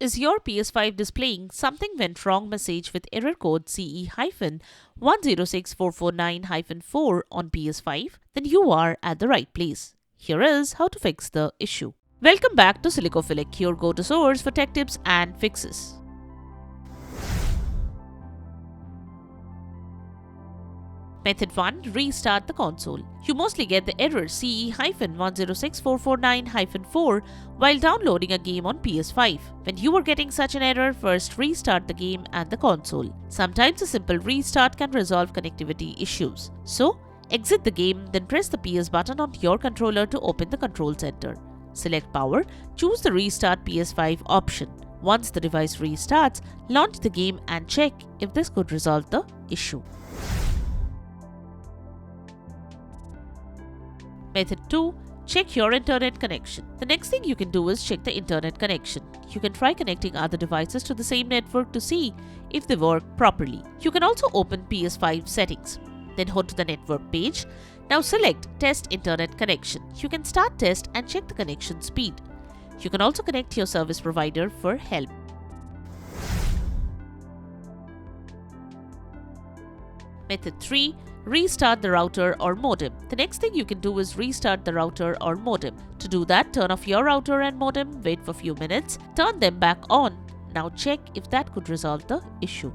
Is your PS5 displaying something went wrong message with error code CE-106449-4 on PS5? Then you are at the right place. Here is how to fix the issue. Welcome back to Silicophilic, your go-to source for tech tips and fixes. Method 1. Restart the console. You mostly get the error CE-106449-4 while downloading a game on PS5. When you are getting such an error, first restart the game and the console. Sometimes a simple restart can resolve connectivity issues. So, exit the game, then press the PS button on your controller to open the control center. Select power, choose the restart PS5 option. Once the device restarts, launch the game and check if this could resolve the issue. Method 2. Check your internet connection. The next thing you can do is check the internet connection. You can try connecting other devices to the same network to see if they work properly. You can also open PS5 settings. Then go to the network page. Now select Test Internet Connection. You can start test and check the connection speed. You can also connect your service provider for help. Method 3. Restart the router or modem. The next thing you can do is restart the router or modem. To do that, turn off your router and modem, wait for a few minutes, turn them back on. Now check if that could resolve the issue.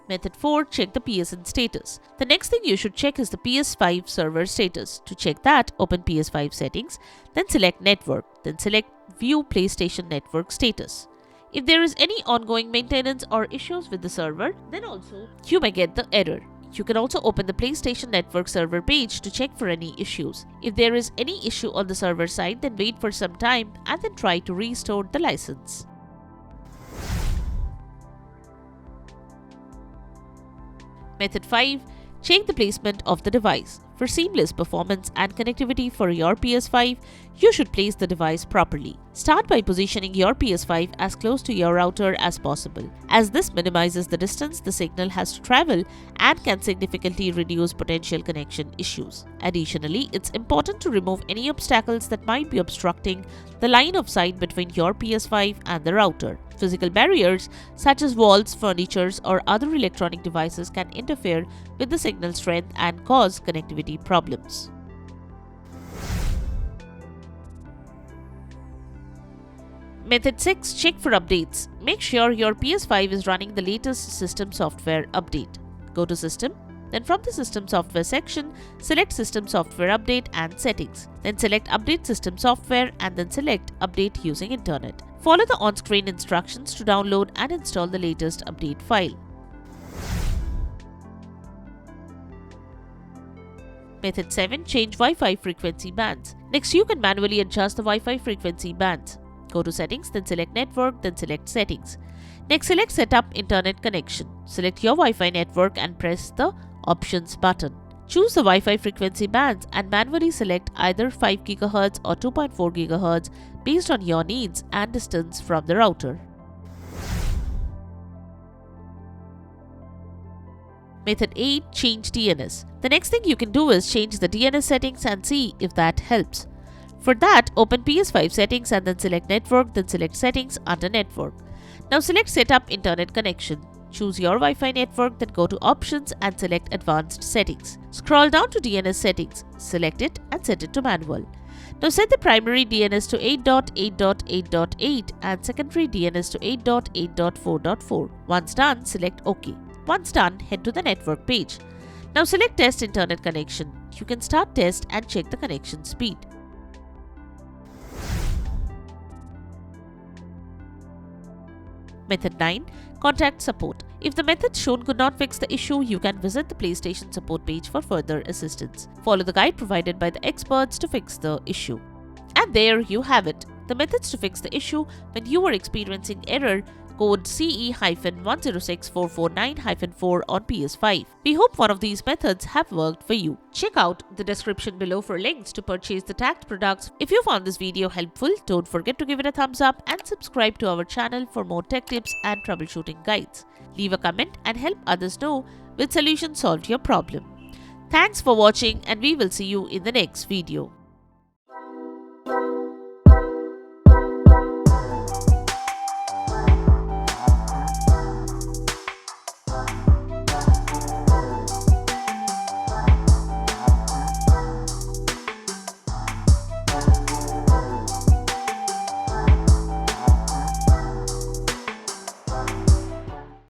Method 4. Check the PSN status. The next thing you should check is the PS5 server status. To check that, open PS5 settings, then select Network, then select View PlayStation Network Status. If there is any ongoing maintenance or issues with the server, then also you may get the error. You can also open the PlayStation Network server page to check for any issues. If there is any issue on the server side, then wait for some time and then try to restore the license. Method 5. Check the placement of the device. For seamless performance and connectivity for your PS5, you should place the device properly. Start by positioning your PS5 as close to your router as possible, as this minimizes the distance the signal has to travel and can significantly reduce potential connection issues. Additionally, it's important to remove any obstacles that might be obstructing the line of sight between your PS5 and the router. Physical barriers such as walls, furniture, or other electronic devices can interfere with the signal strength and cause connectivity problems. Method 6. Check for updates. Make sure your PS5 is running the latest system software update. Go to System. Then from the System Software section, select System Software Update and Settings. Then select Update System Software and then select Update using Internet. Follow the on-screen instructions to download and install the latest update file. Method 7. Change Wi-Fi frequency bands. Next, you can manually adjust the Wi-Fi frequency bands. Go to Settings, then select Network, then select Settings. Next, select Setup Internet Connection. Select your Wi-Fi network and press the Options button. Choose the Wi-Fi frequency bands and manually select either 5 GHz or 2.4 GHz based on your needs and distance from the router. Method 8. Change DNS. The next thing you can do is change the DNS settings and see if that helps. For that, open PS5 settings and then select Network, then select Settings under Network. Now select Setup Internet Connection. Choose your Wi-Fi network, then go to Options and select Advanced Settings. Scroll down to DNS Settings, select it and set it to Manual. Now set the primary DNS to 8.8.8.8 and secondary DNS to 8.8.4.4. Once done, select OK. Once done, head to the network page. Now select Test Internet Connection. You can start test and check the connection speed. Method 9. Contact support. If the method shown could not fix the issue, you can visit the PlayStation support page for further assistance. Follow the guide provided by the experts to fix the issue. And there you have it, the methods to fix the issue when you are experiencing error code CE-106449-4 on PS5. We hope one of these methods have worked for you. Check out the description below for links to purchase the tagged products. If you found this video helpful, don't forget to give it a thumbs up and subscribe to our channel for more tech tips and troubleshooting guides. Leave a comment and help others know which solution solved your problem. Thanks for watching and we will see you in the next video.